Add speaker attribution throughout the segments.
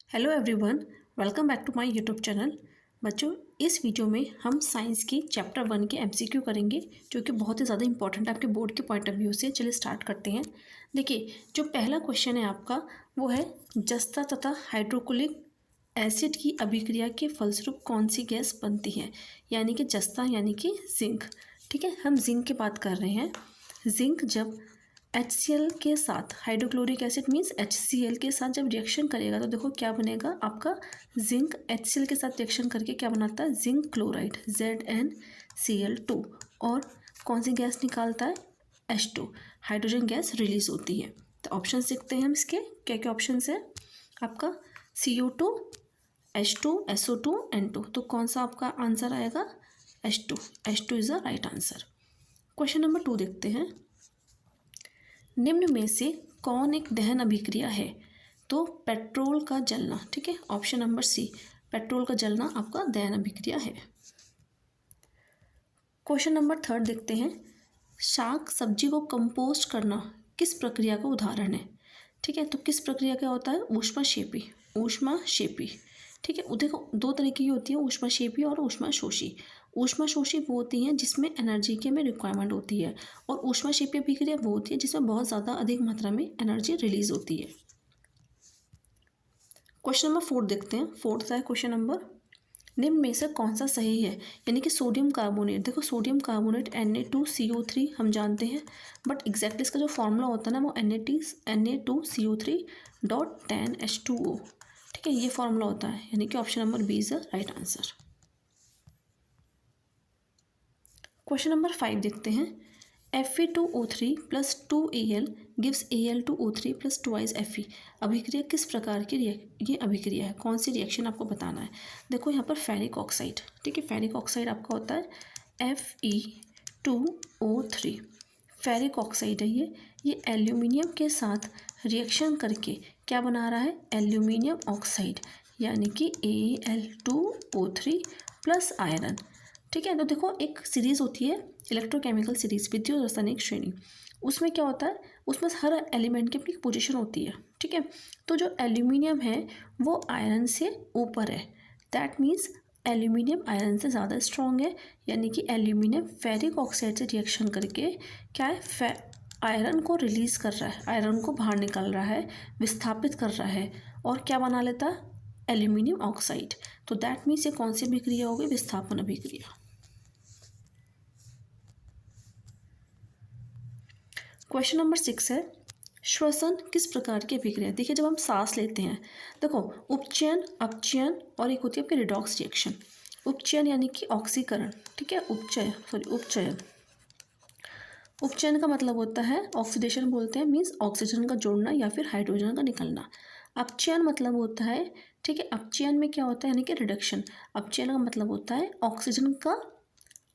Speaker 1: Hello everyone, welcome back to my YouTube channel. बच्चों, इस video में हम साइंस की चैप्टर 1 के एमसीक्यू करेंगे जो कि बहुत ही ज़्यादा इंपॉर्टेंट है आपके बोर्ड के पॉइंट ऑफ व्यू से। चलिए स्टार्ट करते हैं। देखिए, जो पहला क्वेश्चन है आपका वो है जस्ता तथा हाइड्रोक्लोरिक एसिड की अभिक्रिया के फलस्वरूप कौन सी गैस बनती है। यानी कि जस्ता यानी कि जिंक। ठीक है, हम जिंक की बात कर रहे हैं। जिंक जब HCl के साथ हाइड्रोक्लोरिक एसिड मीन्स HCl के साथ जब रिएक्शन करेगा तो देखो क्या बनेगा आपका। जिंक HCl के साथ रिएक्शन करके क्या बनाता है, जिंक क्लोराइड ZnCl2। और कौन सी गैस निकालता है, H2, हाइड्रोजन गैस रिलीज होती है। तो ऑप्शन देखते हैं हम इसके क्या क्या ऑप्शन है आपका। CO2, H2, SO2, N2। तो कौन सा आपका आंसर आएगा, H2 is the right answer. Question number 2 देखते हैं। निम्न में से कौन एक दहन अभिक्रिया है। तो पेट्रोल का जलना। ठीक है, ऑप्शन नंबर सी, पेट्रोल का जलना आपका दहन अभिक्रिया है। क्वेश्चन नंबर 3 देखते हैं। शाक सब्जी को कंपोस्ट करना किस प्रक्रिया का उदाहरण है। ठीक है, तो किस प्रक्रिया का होता है, ऊष्माक्षेपी। ठीक है, देखो दो तरीके की होती है, ऊष्माक्षेपी और ऊष्माशोषी। ऊष्माशोषी वो होती हैं जिसमें एनर्जी की हमें रिक्वायरमेंट होती है, और ऊष्माक्षेपी अभिक्रिया वो होती है जिसमें बहुत ज़्यादा अधिक मात्रा में एनर्जी रिलीज होती है। क्वेश्चन नंबर 4 देखते हैं। फोर्थ है क्वेश्चन नंबर, निम्न में से कौन सा सही है। यानी कि सोडियम कार्बोनेट। देखो सोडियम कार्बोनेट Na2CO3 हम जानते हैं, बट एग्जैक्टली इसका जो फॉर्मूला होता है ना वो Na2CO3.10H2O। ठीक है, ये फॉर्मूला होता है, यानी कि option number B is the right answer. Question number 5 देखते हैं। Fe2O3 plus 2Al gives Al2O3 plus 2 Fe। अभिक्रिया किस प्रकार की ये अभिक्रिया है, कौन सी रिएक्शन आपको बताना है। देखो यहाँ पर फेरिक ऑक्साइड। ठीक है, फेरिक ऑक्साइड आपका होता है Fe2O3। फेरिक ऑक्साइड है ये एल्यूमिनियम के साथ रिएक्शन करके क्या बना रहा है, एल्यूमिनियम ऑक्साइड, यानी कि Al2O3 प्लस आयरन। ठीक है, तो देखो एक सीरीज़ होती है इलेक्ट्रोकेमिकल सीरीज, विद्युत रासायनिक श्रेणी। उसमें क्या होता है, उसमें हर एलिमेंट की अपनी पोजीशन होती है। ठीक है, तो जो एल्यूमिनियम है वो आयरन से ऊपर है, दैट मीन्स एल्यूमिनियम आयरन से ज़्यादा स्ट्रॉन्ग है। यानी कि एल्यूमिनियम फेरिक ऑक्साइड से रिएक्शन करके क्या है, आयरन को रिलीज कर रहा है, आयरन को बाहर निकाल रहा है, विस्थापित कर रहा है, और क्या बना लेता है, एल्यूमिनियम ऑक्साइड। तो दैट मीन्स ये कौन सी अभिक्रिया होगी, विस्थापन अभिक्रिया। क्वेश्चन नंबर 6 है, श्वसन किस प्रकार की अभिक्रिया। देखिए जब हम सांस लेते हैं, देखो उपचयन, अपचयन और एक होती है आपकी रिडॉक्स रिएक्शन। उपचयन यानी कि ऑक्सीकरण। ठीक है, उपचयन। उपचयन का मतलब होता है ऑक्सीडेशन बोलते हैं, मीन्स ऑक्सीजन का जोड़ना या फिर हाइड्रोजन का निकलना। अपचयन मतलब होता है, ठीक है, अपचयन में क्या होता है, यानी कि रिडक्शन। अपचयन का मतलब होता है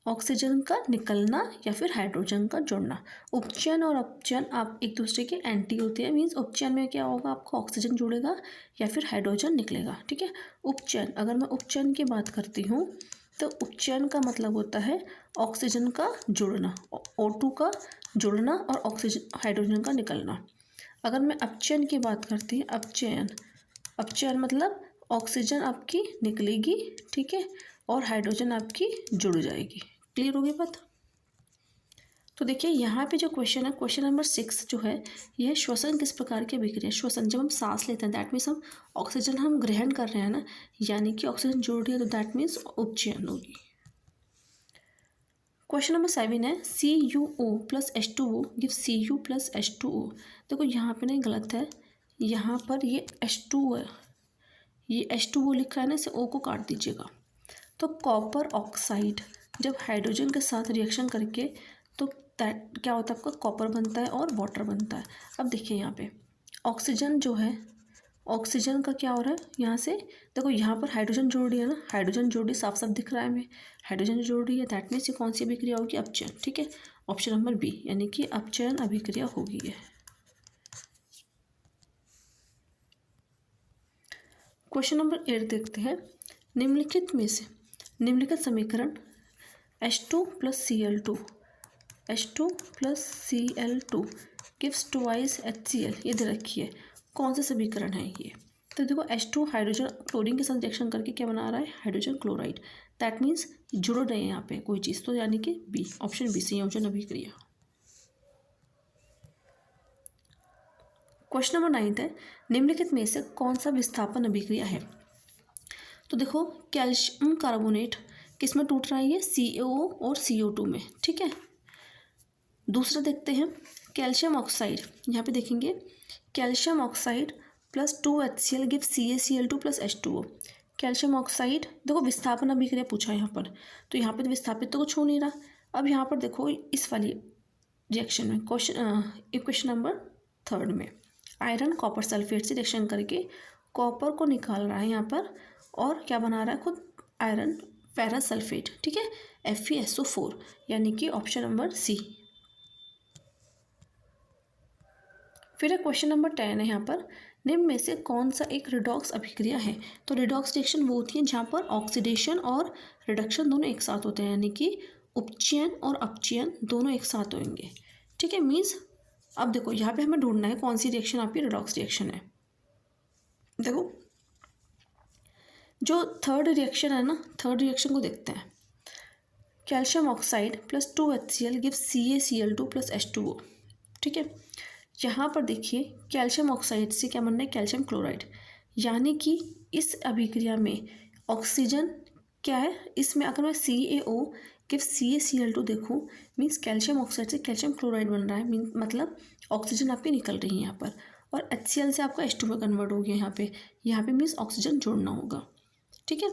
Speaker 1: ऑक्सीजन का निकलना या फिर हाइड्रोजन का जोड़ना। उपचयन और अपचयन आप एक दूसरे के एंटी होते हैं, मीन्स उपचयन में क्या होगा, आपका ऑक्सीजन जुड़ेगा या फिर हाइड्रोजन निकलेगा। ठीक है, उपचयन, अगर मैं उपचयन की बात करती हूँ तो उपचयन का मतलब होता है ऑक्सीजन का जुड़ना, O2 का जुड़ना और ऑक्सीजन हाइड्रोजन का निकलना। अगर मैं अपचयन की बात करती हूँ, अपचयन मतलब ऑक्सीजन आपकी निकलेगी, ठीक है, और हाइड्रोजन आपकी जुड़ जाएगी। क्लियर होगी बात। तो देखिए यहाँ पे जो क्वेश्चन है, क्वेश्चन नंबर 6 जो है, यह श्वसन किस प्रकार की अभिक्रिया। श्वसन जब हम सांस लेते हैं, दैट मीन्स हम ऑक्सीजन हम ग्रहण कर रहे हैं ना, यानी कि ऑक्सीजन जुड़ रही है, तो दैट मीन्स उपचयन होगी। क्वेश्चन नंबर 7 है, CuO plus H2O give Cu plus H2O। देखो यहाँ पे नहीं, गलत है, यहाँ पर ये H2O है, ये H2O लिखा है ना, इसे O को काट दीजिएगा। तो कॉपर ऑक्साइड जब हाइड्रोजन के साथ रिएक्शन करके तो दैट क्या होता है, आपका कॉपर बनता है और वाटर बनता है। अब देखिए यहाँ पे ऑक्सीजन जो है, ऑक्सीजन का क्या हो रहा है, यहाँ से देखो यहाँ पर हाइड्रोजन जोड़ रही है ना, हाइड्रोजन जोड़ रही, साफ साफ दिख रहा है हमें, हाइड्रोजन जोड़ रही है, दैट मीन्स ये कौन सी अभिक्रिया होगी, अपचयन। ठीक है, ऑप्शन नंबर बी, यानी कि अपचयन अभिक्रिया होगी है। क्वेश्चन नंबर 8 देखते हैं। निम्नलिखित में से निम्नलिखित समीकरण H2 plus Cl2 gives 2 HCl, ये दे रखी है, कौन सा समीकरण है ये। तो देखो H2 हाइड्रोजन क्लोरीन के साथ रिएक्शन करके क्या बना रहा है, हाइड्रोजन क्लोराइड। दैट मीन्स जुड़ रहे हैं यहाँ पे कोई चीज़, तो यानी कि बी, ऑप्शन बी संयोजन अभिक्रिया। क्वेश्चन नंबर 9 है, निम्नलिखित में से कौन सा विस्थापन अभिक्रिया है। तो देखो कैल्शियम कार्बोनेट किस में टूट रहा है, ये CaO और CO2 में, ठीक है। दूसरा देखते हैं कैल्शियम ऑक्साइड, यहाँ पे देखेंगे calcium oxide plus 2HCl give CaCl2 plus H2O। Calcium oxide देखो विस्थापन अभिक्रिया पूछा है यहाँ पर, तो यहाँ पे तो विस्थापित तो कुछ हो नहीं रहा। अब यहाँ पर देखो इस वाली रिएक्शन में इक्वेशन नंबर 3 में आयरन कॉपर सल्फेट से रिएक्शन करके कॉपर को निकाल रहा है यहाँ पर, और क्या बना रहा है खुद आयरन फेरस सल्फेट, ठीक है, FeSO4, यानी कि ऑप्शन नंबर सी। फिर है क्वेश्चन नंबर 10 है यहाँ पर, निम्न में से कौन सा एक रिडॉक्स अभिक्रिया है। तो रिडॉक्स रिएक्शन वो होती है जहाँ पर ऑक्सीडेशन और रिडक्शन दोनों एक साथ होते हैं, यानी कि उपचयन और अपचयन दोनों एक साथ होंगे, ठीक है। मीन्स अब देखो यहाँ पे हमें ढूंढना है कौन सी रिएक्शन आपकी रिडॉक्स रिएक्शन है। देखो जो थर्ड रिएक्शन है ना, थर्ड रिएक्शन को देखते हैं। Calcium oxide plus 2HCl give CaCl2 plus H2O, ठीक है। यहाँ पर देखिए कैल्शियम ऑक्साइड से क्या बनना है, कैल्शियम क्लोराइड, यानी कि इस अभिक्रिया में ऑक्सीजन क्या है, इसमें अगर मैं CaO गिव CaCl2 देखूँ, मीन्स कैल्शियम ऑक्साइड से कैल्शियम क्लोराइड बन रहा है, मीन मतलब ऑक्सीजन आपकी निकल रही है यहाँ पर, और HCl से आपका H2 में कन्वर्ट हो गया यहाँ पे मीन्स ऑक्सीजन जोड़ना होगा, ठीक है।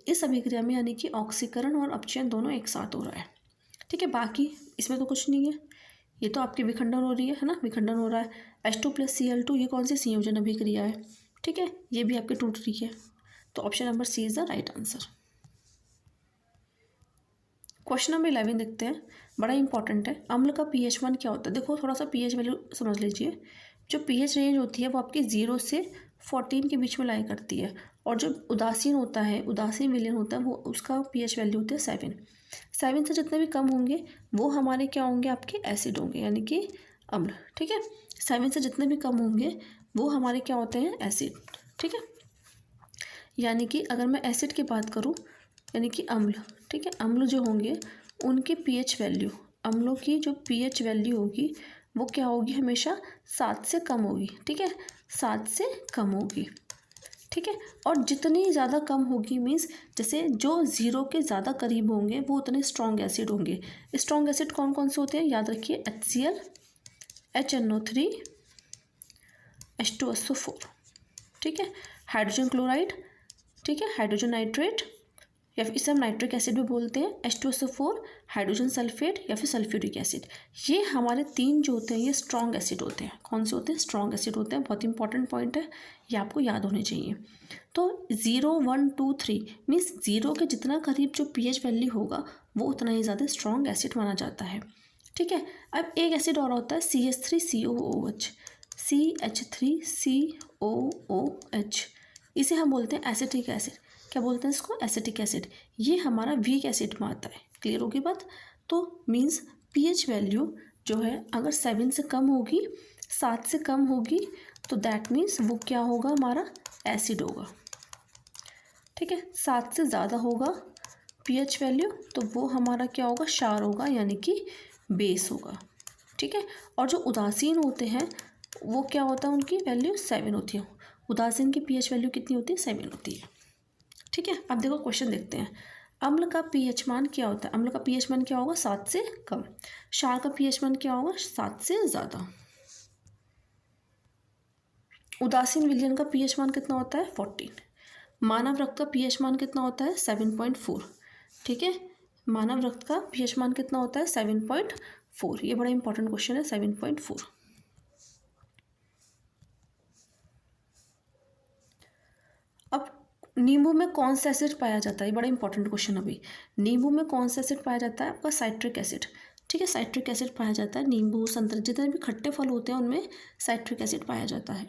Speaker 1: इस अभिक्रिया में यानी कि ऑक्सीकरण और अपचयन दोनों एक साथ हो रहा है, ठीक है। बाकी इसमें तो कुछ नहीं है, ये तो आपकी विखंडन हो रही है ना, विखंडन हो रहा है। H2 प्लस Cl2 ये कौन सी संयोजन अभिक्रिया है, ठीक है, ये भी आपकी टूट रही है, तो option number C is the right answer. Question number 11 देखते हैं, बड़ा इंपॉर्टेंट है। अम्ल का pH मान क्या होता है। देखो थोड़ा सा pH वैल्यू समझ लीजिए, जो pH रेंज होती है वो आपकी 0 से 14 के बीच में लाई करती है, और जो उदासीन होता है, उदासीन विलयन होता है, वो उसका pH वैल्यू होता है 7 से जितने भी कम होंगे वो हमारे क्या होंगे, आपके एसिड होंगे, यानी कि अम्ल, ठीक है। 7 से जितने भी कम होंगे वो हमारे क्या होते हैं, एसिड, ठीक है। यानी कि अगर मैं एसिड की बात करूँ, यानी कि अम्ल, ठीक है, अम्ल जो होंगे उनकी pH वैल्यू, अम्लों की जो pH वैल्यू होगी वो क्या होगी, हमेशा 7 से कम होगी, ठीक है, 7 से कम होगी, ठीक है। और जितनी ज़्यादा कम होगी मीन्स जैसे जो 0 के ज़्यादा करीब होंगे वो उतने स्ट्रॉन्ग एसिड होंगे। स्ट्रॉन्ग एसिड कौन कौन से होते हैं, याद रखिए HCl, HNO3, H2SO4, ठीक है, हाइड्रोजन क्लोराइड, ठीक है, हाइड्रोजन नाइट्रेट, या फिर इसे हम नाइट्रिक एसिड भी बोलते हैं, H2SO4, हाइड्रोजन सल्फेट या फिर सल्फ्यूरिक एसिड। ये हमारे 3 जो होते हैं ये स्ट्रॉन्ग एसिड होते हैं। कौन से होते हैं, स्ट्रॉन्ग एसिड होते हैं। बहुत इंपॉर्टेंट पॉइंट है, ये आपको याद होने चाहिए। तो 0, 1, 2, 3 मीन्स 0 के जितना करीब जो pH वैल्यू होगा वो उतना ही ज़्यादा स्ट्रॉन्ग एसिड माना जाता है, ठीक है। अब एक एसिड और होता है CH3COOH, CH3COOH, इसे हम बोलते हैं एसिटिक एसिड। क्या बोलते हैं इसको, एसिटिक एसिड। ये हमारा वीक एसिड में आता है। क्लियर होगी बात। तो मीन्स pH वैल्यू जो है अगर 7 से कम होगी, 7 से कम होगी, तो दैट मीन्स वो क्या होगा, हमारा एसिड होगा, ठीक है। 7 से ज़्यादा होगा pH वैल्यू तो वो हमारा क्या होगा, क्षार होगा, यानी कि बेस होगा, ठीक है। और जो उदासीन होते हैं वो क्या होता है, उनकी वैल्यू 7 होती है। उदासीन की pH वैल्यू कितनी होती है, 7 होती है, ठीक है। अब देखो क्वेश्चन देखते हैं। अम्ल का pH मान क्या होता है, अम्ल का pH मान क्या होगा, 7 से कम। क्षार का pH मान क्या होगा, 7 से ज़्यादा। उदासीन विलयन का pH मान कितना होता है, 14। मानव रक्त का pH मान कितना होता है, 7.4, ठीक है। मानव रक्त का pH मान कितना होता है, 7.4। ये बड़ा इंपॉर्टेंट क्वेश्चन है, 7.4। अब नींबू में कौन सा एसिड पाया जाता है, बड़ा इंपॉर्टेंट क्वेश्चन। अभी नींबू में कौन सा एसिड पाया जाता है, आपका साइट्रिक एसिड, ठीक है। साइट्रिक एसिड पाया जाता है। नींबू, संतरे, जितने भी खट्टे फल होते हैं उनमें साइट्रिक एसिड पाया जाता है।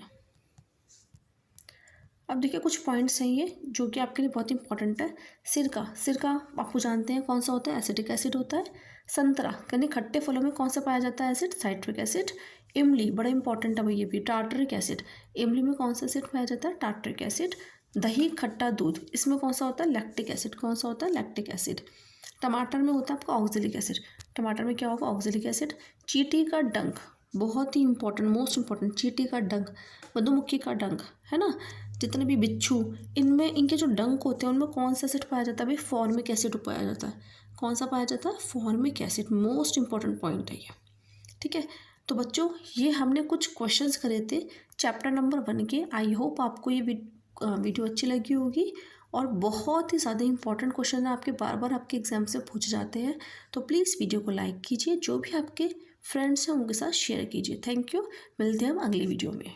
Speaker 1: अब देखिए कुछ पॉइंट्स हैं ये जो कि आपके लिए बहुत इंपॉर्टेंट है। सिरका, सिरका आपको जानते हैं कौन सा होता है, एसिटिक एसिड होता है। संतरा यानी खट्टे फलों में कौन सा पाया जाता है एसिड, साइट्रिक एसिड। इमली बड़ा इंपॉर्टेंट है भाई, ये भी टार्टरिक एसिड। इमली में कौन सा एसिड पाया जाता है? Tartaric acid. दही खट्टा दूध, इसमें कौन सा होता है? Lactic acid. कौन सा होता है? Lactic acid. टमाटर में होता है आपका ऑक्जेलिक एसिड। टमाटर में क्या होगा? Oxalic acid. चींटी का डंक, बहुत ही इंपॉर्टेंट, मोस्ट इंपॉर्टेंट, चींटी का डंक, मधुमक्खी का डंक, है ना, जितने भी बिच्छू, इनमें इनके जो डंक होते हैं उनमें कौन सा एसिड पाया जाता है भाई? फॉर्मिक एसिड पाया जाता है। कौन सा पाया जाता है? Formic acid. Most important point है ये, ठीक है। तो बच्चों ये हमने कुछ क्वेश्चंस करे थे चैप्टर नंबर 1 के। आई होप आपको ये वीडियो अच्छी लगी होगी, और बहुत ही ज़्यादा इंपॉर्टेंट क्वेश्चन है आपके, बार बार आपके एग्जाम से पूछे जाते हैं। तो प्लीज़ वीडियो को लाइक कीजिए, जो भी आपके फ्रेंड्स हैं उनके साथ शेयर कीजिए। थैंक यू, मिलते हैं हम अगली वीडियो में।